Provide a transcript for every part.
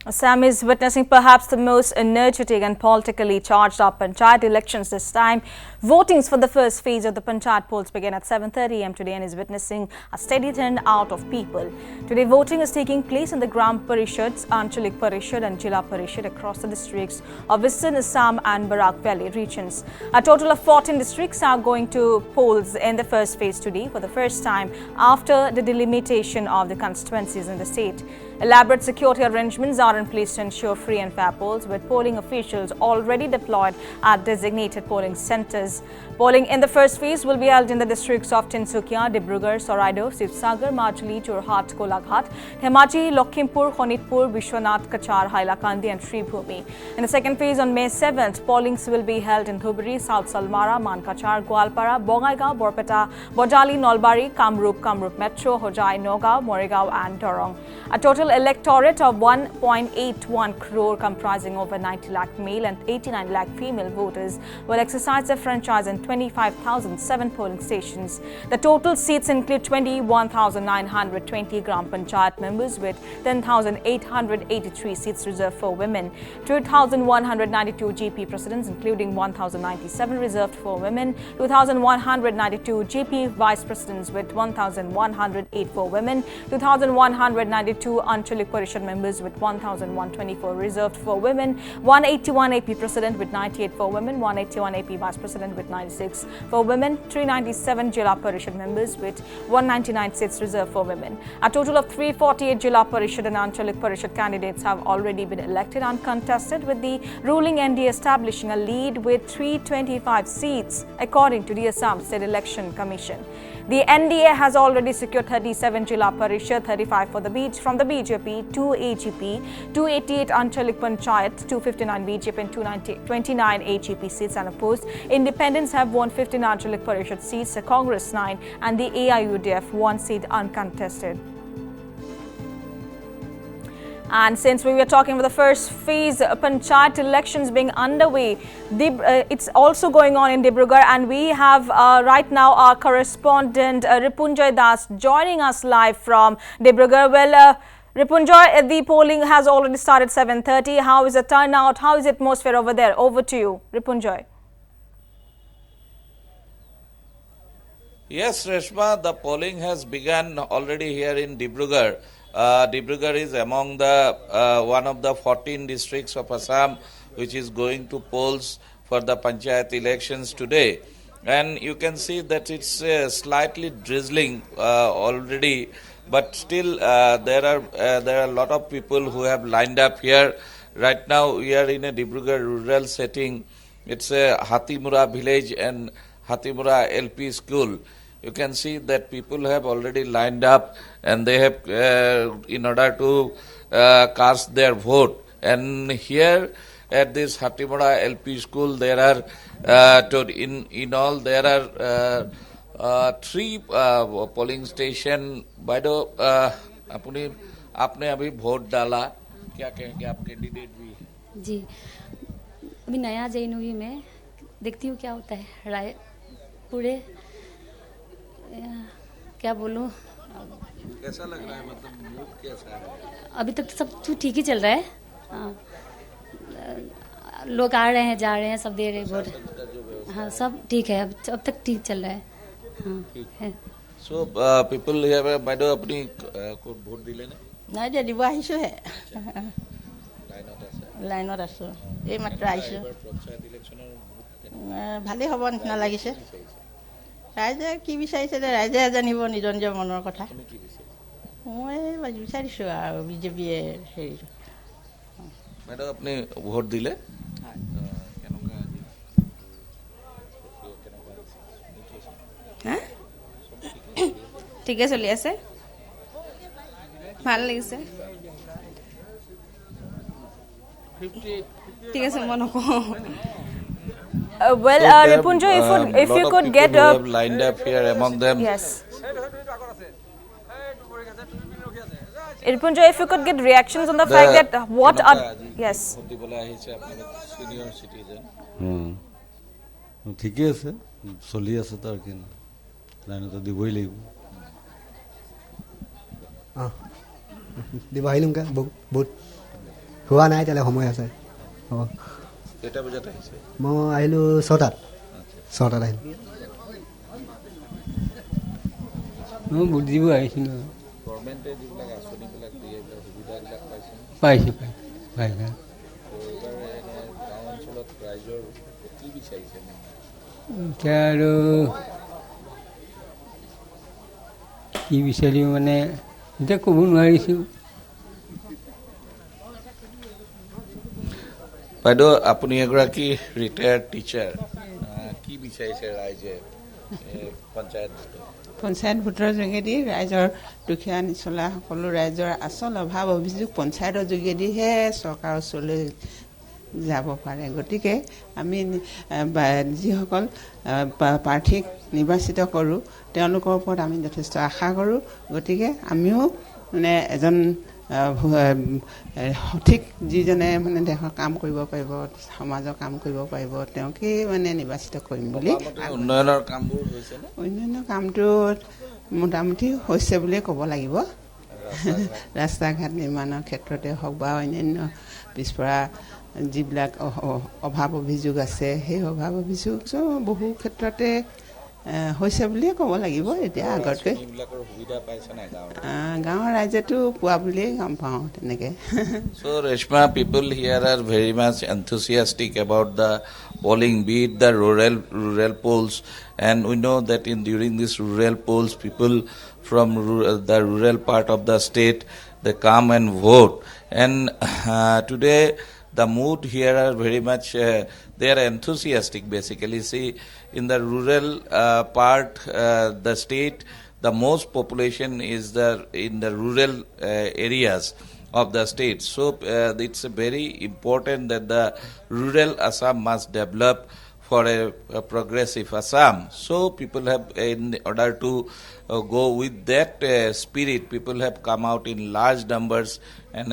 Assam is witnessing perhaps the most energetic and politically charged up panchayat elections this time. Votings for the first phase of the panchayat polls began at 7:30 am today and is witnessing a steady turnout of people. Today, voting is taking place in the Gram Parishads, Anchalik Parishad and Jilla Parishad across the districts of Western Assam and Barak Valley regions. A total of 14 districts are going to polls in the first phase today for the first time after the delimitation of the constituencies in the state. Elaborate security arrangements are in place to ensure free and fair polls, with polling officials already deployed at designated polling centres. Polling in the first phase will be held in the districts of Tinsukia, Dibrugarh, Soraido, Sivsagar, Majuli, Jorhat, Kolaghat, Dhemaji, Lakhimpur, Honitpur, Vishwanath, Kachar, Hailakandi and Shribhumi. In the second phase on May 7th, pollings will be held in Dhubri, South Salmara, Mankachar, Gwalpara, Bongaigaon, Borpeta, Bojali, Nolbari, Kamrup Metro, Hojai, Nogao, Moregaon and Dorong. A total electorate of 1.81 crore comprising over 90 lakh male and 89 lakh female voters will exercise their franchise in 25,007 polling stations. The total seats include 21,920 Gram Panchayat members with 10,883 seats reserved for women, 2,192 GP presidents including 1,097 reserved for women, 2,192 GP vice presidents with 1,108 for women, 2,192 Anchalik Parishad members with 1,124 reserved for women, 181 AP president with 98 for women, 181 AP vice president with 96 for women, 397 Jilla Parishad members with 199 seats reserved for women. A total of 348 Jilla Parishad and Anchalik Parishad candidates have already been elected uncontested, with the ruling NDA establishing a lead with 325 seats according to the Assam State Election Commission. The NDA has already secured 37 Jilla Parishad, 35 from the BJP, 2 AGP, 288 Anchalik Panchayat, 259 BJP and 29 AGP seats unopposed. Independents have won 15 Anchalik Parishad seats, Congress 9 and the AIUDF 1 seat uncontested. And since we were talking about the first phase panchayat elections being underway, it's also going on in Dibrugarh, and we have right now our correspondent Ripunjoy Das joining us live from Dibrugarh. Well, Ripunjoy, the polling has already started 7:30. How is the turnout? How is the atmosphere over there? Over to you, Ripunjoy. Yes, Reshma, the polling has begun already here in Dibrugarh. Dibrugarh is among the one of the 14 districts of Assam which is going to polls for the panchayat elections today, and you can see that it's slightly drizzling already, but still there are a lot of people who have lined up here. Right now we are in a Dibrugarh rural setting. It's a Hatimura village and Hatimura LP school. You can see that people have already lined up and they have in order to cast their vote. And here at this Hatimura LP school there are in all there are 3 polling station. By the आपने अभी vote डाला, क्या कहेंगे आप candidate भी? जी, अभी नया जैन हुई मैं, देखती हूँ क्या होता है राय पूरे क्या बोलूं, कैसा लग रहा है, मतलब मूड कैसा है? अभी तक तो सब कुछ ठीक ही चल रहा है. लोग आ रहे हैं, जा रहे हैं, सब दे रहे हैं वोट. हाँ, सब ठीक है, अब तक ठीक चल रहा है. हाँ, है. So people here by the अपनी को वोट दिले ने? নাই দিয়া, দিব আহিছো হে. লাইনত আছো, এই মাত্ৰ আহিছো. ভালেই হ'ব নিচিনা লাগিছে. ৰাইজে কি বিচাৰিছে ৰাইজে জানিব নিজৰ নিজৰ মনৰ কথা. মই বিচাৰিছো আৰু বিজেপিয়ে হেৰি. বাইদেউ আপুনি ভোট দিলে? ঠিকে চলি আছে, ভাল লাগিছে. ঠিক আছে, মই নকওঁ. Well, Ripunjoy, if you could get lined up here among them. Yes. Ripunjoy, if you could get reactions on the fact that what are yes. Senior citizen. ঠিকই আছে, চলি আছে তাৰ কি লাইনত দিবই লাগিব. দিব আহিলোং বহুত হোৱা নাই তেলে সময় আছে হ'ব কেইটা বজাত আহিছে মই আহিলোঁ 6টাত আহিলোঁ মই বুজিব আহিছিলোঁ গভৰ্ণমেণ্টে যিবিলাক আঁচনিবিলাক দিয়ে এইবিলাক সুবিধাবিলাক পাইছে পাইছোঁ গাঁও অঞ্চলত ৰাইজৰ কি বিচাৰিছে এতিয়া আৰু কি বিচাৰিম মানে এতিয়া ক'ব নোৱাৰিছোঁ বাইদেউ আপুনি এগৰাকী ৰিটায়াৰ্ড টিচাৰ কি বিচাৰিছে ৰাইজে পঞ্চায়ত ভোটৰ যোগেদি ৰাইজৰ দুখীয়া নিচলা সকলো ৰাইজৰ আচল অভাৱ অভিযোগ পঞ্চায়তৰ যোগেদিহে চৰকাৰৰ ওচৰলৈ যাব পাৰে গতিকে আমি যিসকল প্ৰাৰ্থীক নিৰ্বাচিত কৰোঁ তেওঁলোকৰ ওপৰত আমি যথেষ্ট আশা কৰোঁ গতিকে আমিও মানে এজন সঠিক যিজনে মানে দেশৰ কাম কৰিব পাৰিব সমাজৰ কাম কৰিব পাৰিব তেওঁকেই মানে নিৰ্বাচিত কৰিম বুলি উন্নয়নৰ কামবোৰ হৈছে উন্নয়নৰ কামটো মোটামুটি হৈছে বুলিয়ে ক'ব লাগিব ৰাস্তা ঘাট নিৰ্মাণৰ ক্ষেত্ৰতে হওক বা অন্যান্য পিছপৰা যিবিলাক অভাৱ অভিযোগ আছে সেই অভাৱ অভিযোগ বহু ক্ষেত্ৰতে হৈছে বুলিয়ে ক'ব লাগিব এতিয়া আগতকৈ গাঁৱৰ ৰাইজেতো পোৱা বুলিয়ে গম পাওঁ তেনেকৈ So Reshma, people here are very much enthusiastic about the polling, be it the rural polls, and we know that during these rural polls, people from the rural part of the state, they come and vote. And today, the mood here are very much, they are enthusiastic basically. See, in the rural part, the state, the most population is in the rural areas of the state. So it's very important that the rural Assam must develop for a progressive Assam. So people have, in order to go with that spirit, people have come out in large numbers. And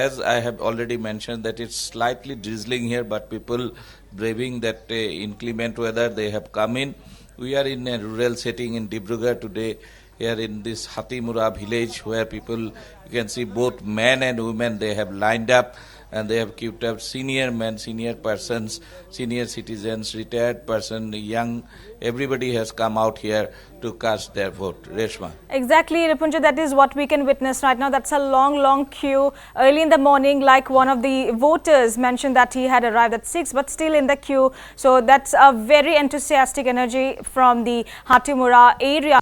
as I have already mentioned that it's slightly drizzling here, but people braving that inclement weather, they have come in. We are in a rural setting in Dibrugarh today, here in this Hatimura village, where people, you can see both men and women, they have lined up and they have queued up, senior men, senior persons, senior citizens, retired person, young, everybody has come out here to cast their vote. Reshma. Exactly, Ripunja, that is what we can witness right now. That's a long queue. Early in the morning, like one of the voters mentioned that he had arrived at 6, but still in the queue. So that's a very enthusiastic energy from the Hatimura area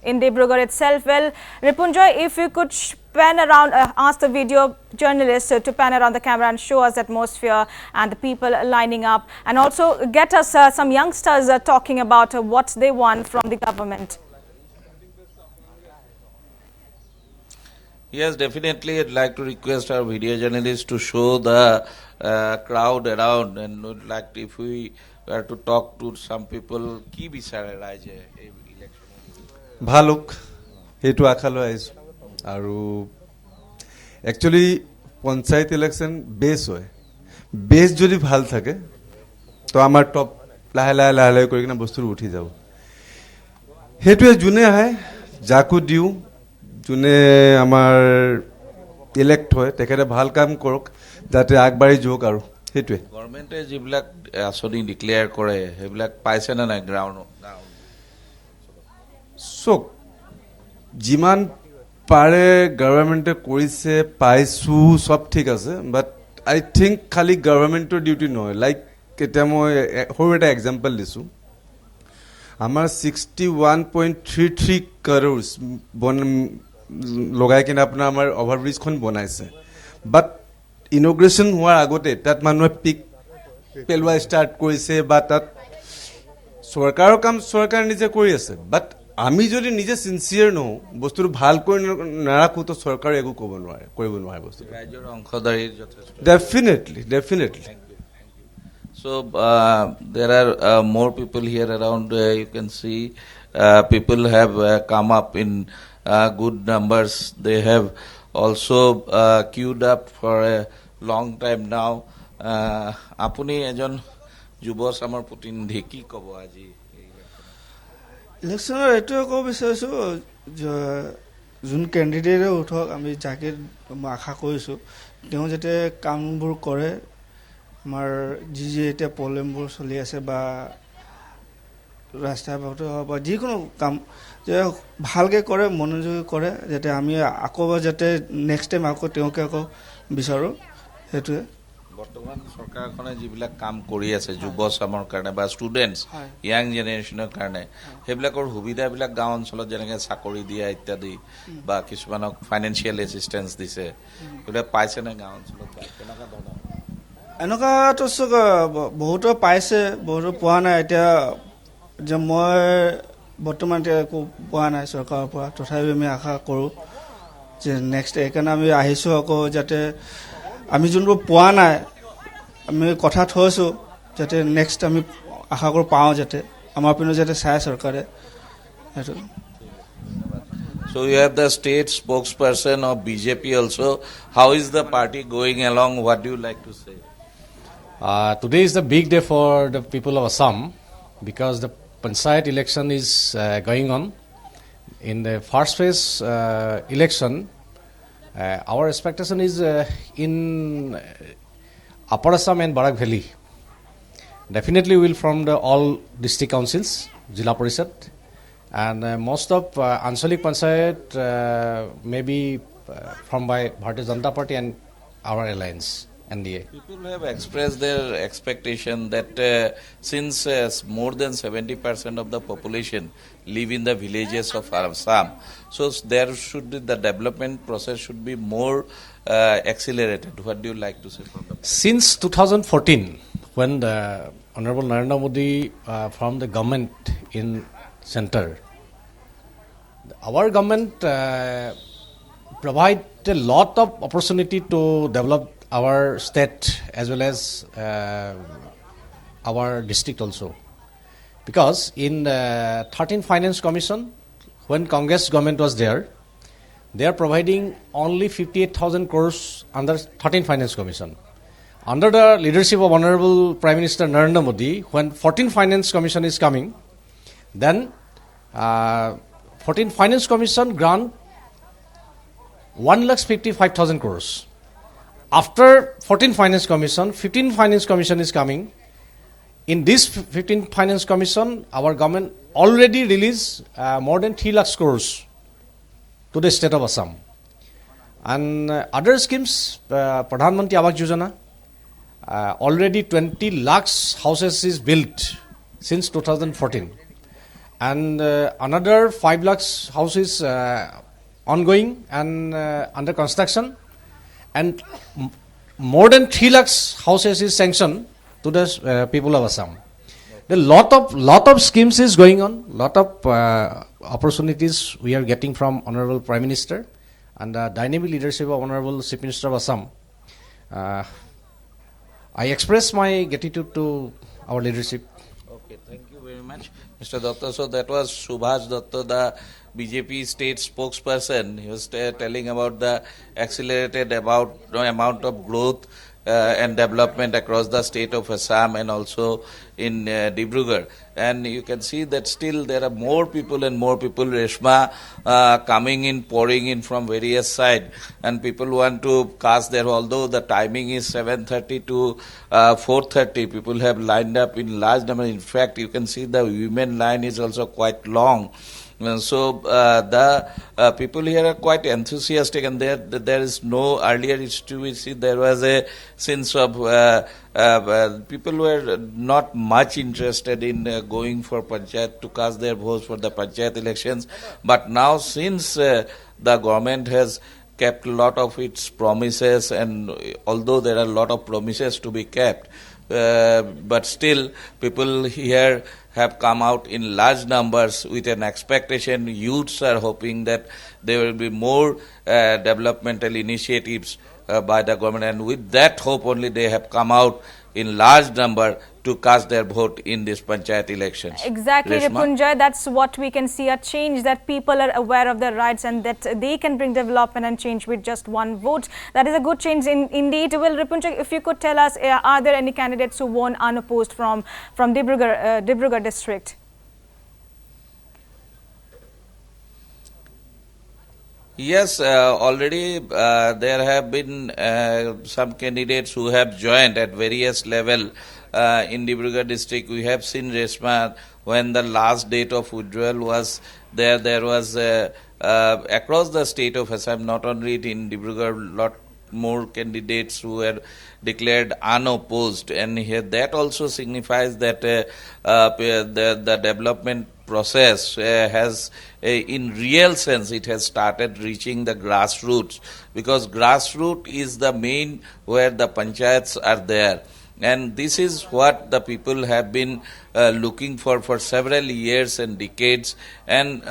in Dibrugarh itself. Well, Ripunja, if you could pan around, ask the video journalist to pan around the camera and show us the atmosphere and the people lining up, and also get us some youngsters talking about what they want from the government. Yes, definitely. I'd like to request our video journalists to show the crowd around, and would like to, if we were to talk to some people, ki bisare raije election. ভালুক সেইটো আশা লৈ আহিছোঁ আৰু actually panchayat election বেছ হয় বেছ যদি ভাল থাকে তো আমাৰ টপ লাহে লাহে কৰি কিনে বস্তুটো উঠি যাব সেইটোৱে যোনে আহে যাকো দিওঁ যোনে আমাৰ ইলেক্ট হয় তেখেতে ভাল কাম কৰক যাতে আগবাঢ়ি যাওক আৰু সেইটোৱে গভৰ্ণমেণ্টে যিবিলাক আঁচনি ডিক্লেয়াৰ কৰে সেইবিলাক পাইছে নে নাই গ্ৰাউণ্ড চক যিমান পাৰে গভৰ্ণমেণ্টে কৰিছে পাইছোঁ চব ঠিক আছে বাট আই থিংক খালি গভৰ্ণমেণ্টৰ ডিউটি নহয় লাইক এতিয়া মই সৰু এটা এক্সাম্পল দিছোঁ আমাৰ 61.33 crores লগাই কিনে আপোনাৰ আমাৰ অভাৰব্ৰিজখন বনাইছে বাট ইনগ্ৰেশ্যন হোৱাৰ আগতে তাত মানুহে পিক পেলোৱা ষ্টাৰ্ট কৰিছে বা তাত চৰকাৰৰ কাম চৰকাৰ নিজে কৰি আছে বাট আমি যদি নিজে সিনসিয়াৰ নহওঁ বস্তুটো ভালকৈ নাৰাখোঁ তো চৰকাৰে একো কৰিব নোৱাৰে বস্তু ৰাইজৰ অংশদাৰীৰ যথেষ্ট definitely So there are more people here around. You can see people have come up in good numbers. They have also queued up for a long time now. Apuni ejon যুৱ চামৰ প্ৰতিনিধি কি ক'ব আজি ইলেকশ্যনৰ এইটোৱে ক'ব বিচাৰিছোঁ যোন কেণ্ডিডেটে উঠক আমি যাকে মই আশা কৰিছোঁ তেওঁ যাতে কামবোৰ কৰে আমাৰ যি এতিয়া প্ৰব্লেমবোৰ চলি আছে বা ৰাস্তা পথ বা যিকোনো কাম যে ভালকৈ কৰে মনোযোগী কৰে যাতে আমি আকৌ যাতে নেক্সট টাইম আকৌ তেওঁকে আকৌ বিচাৰোঁ সেইটোৱে বৰ্তমান চৰকাৰখনে যিবিলাক কাম কৰি আছে যুৱ চামৰ কাৰণে বা ষ্টুডেণ্টছ ইয়াং জেনেৰেশ্যনৰ কাৰণে সেইবিলাকৰ সুবিধাবিলাক গাঁও অঞ্চলত যেনেকৈ চাকৰি দিয়া ইত্যাদি বা কিছুমানক ফাইনেন্সিয়েল এছিষ্টেঞ্চ দিছে সেইবিলাক পাইছেনে গাঁও অঞ্চলত কেনেকুৱা ধৰণৰ এনেকুৱাতো বহুতো পাইছে বহুতো পোৱা নাই এতিয়া যে মই বৰ্তমান এতিয়া একো পোৱা নাই চৰকাৰৰ পৰা তথাপি আমি আশা কৰোঁ যে নেক্সট সেইকাৰণে আমি আহিছোঁ আকৌ যাতে আমি যোনবোৰ পোৱা নাই আমি কথা থৈছোঁ যাতে নেক্সট আমি আশা কৰোঁ পাওঁ যাতে আমাৰ পিনে যাতে চাই চৰকাৰে সেইটো So you have the state spokesperson of BJP also. How is the party going along? What do you like to say? Today is the big day for the people of Assam because the Panchayat election is going on. In the first phase election, our expectation is in Upper Assam and Barak Valley. Definitely we will from the all district councils, Jila Parishad, and most of Anshalik Panchayat may be from by Bharatiya Janata Party and our alliance. NDA. People have expressed their expectation that since more than 70% of the population live in the villages of Assam, so there should be the development process should be more accelerated. What do you like to say from the Since 2014, when the Honorable Narendra Modi from the government in center, our government provide a lot of opportunity to develop our state as well as our district also. Because in the 13th Finance Commission, when Congress government was there, they are providing only 58,000 crores under 13th Finance Commission. Under the leadership of Honorable Prime Minister Narendra Modi, when 14th Finance Commission is coming, then 14th Finance Commission grant 1,55,000 crores. After 14th Finance Commission, 15th Finance Commission is coming. In this 15th Finance Commission, our government already released more than 3 lakh crores to the state of Assam. And other schemes, Pradhan Mantri Awas Yojana, already 20 lakhs houses is built since 2014. And another 5 lakhs houses ongoing and under construction. And more than 3 lakhs houses is sanctioned to the people of Assam. The lot of schemes is going on, lot of opportunities we are getting from Honorable Prime Minister and the dynamic leadership of Honorable Chief Minister of Assam. I express my gratitude to our leadership. Okay, thank you very much, Mr. Datta. So that was Subhash Datta, the BJP state spokesperson. He was telling about the accelerated amount of growth and development across the state of Assam and also in Dibrugarh. And you can see that still there are more people and more people, Reshma, coming in, pouring in from various sides. And people want to cast their, although the timing is 7:30 to 4:30, people have lined up in large number. In fact, you can see the women line is also quite long. So the people here are quite enthusiastic, and there is no earlier issue. We see there was a sense of people were not much interested in going for panchayat to cast their votes for the panchayat elections. But now, since the government has kept a lot of its promises, and although there are a lot of promises to be kept, but still people here have come out in large numbers with an expectation. Youths are hoping that there will be more developmental initiatives by the government, and with that hope only they have come out in large number to cast their vote in this panchayat elections. Exactly, Reshma? Ripunjay. That's what we can see, a change that people are aware of their rights and that they can bring development and change with just one vote. That is a good change indeed. Well, Ripunjay, if you could tell us, are there any candidates who won unopposed from Dibrugarh district? Yes, already there have been some candidates who have joined at various level in Dibrugarh district. We have seen Reshma when the last date of withdrawal was there. There was across the state of Assam, not only in Dibrugarh, lot more candidates who were declared unopposed, and here that also signifies that the development process has in real sense it has started reaching the grassroots, because grassroots is the main where the panchayats are there, and this is what the people have been looking for several years and decades, and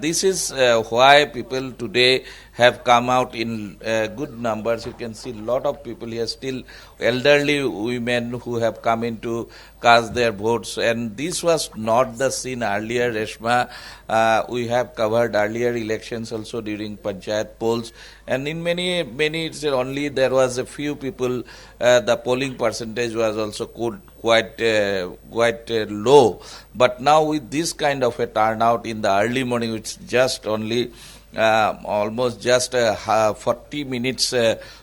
this is why people today have come out in good numbers. You can see a lot of people here, still elderly women who have come in to cast their votes, and this was not the scene earlier, Reshma. We have covered earlier elections also during panchayat polls, and in many it's only there was a few people, the polling percentage was also quite low, but now with this kind of a turnout in the early morning, it's just only almost just 40 minutes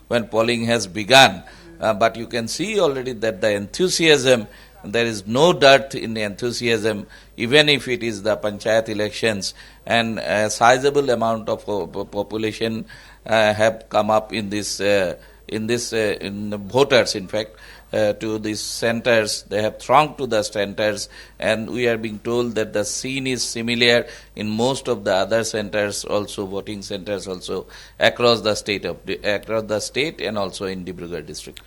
when polling has begun, but you can see already that the enthusiasm, there is no dearth in the enthusiasm, even if it is the panchayat elections, and a sizable amount of population have come up in the voters, in fact, to these centers. They have thronged to the centers, and we are being told that the scene is similar in most of the other centers, also voting centers, also across the state and also in Dibrugarh district.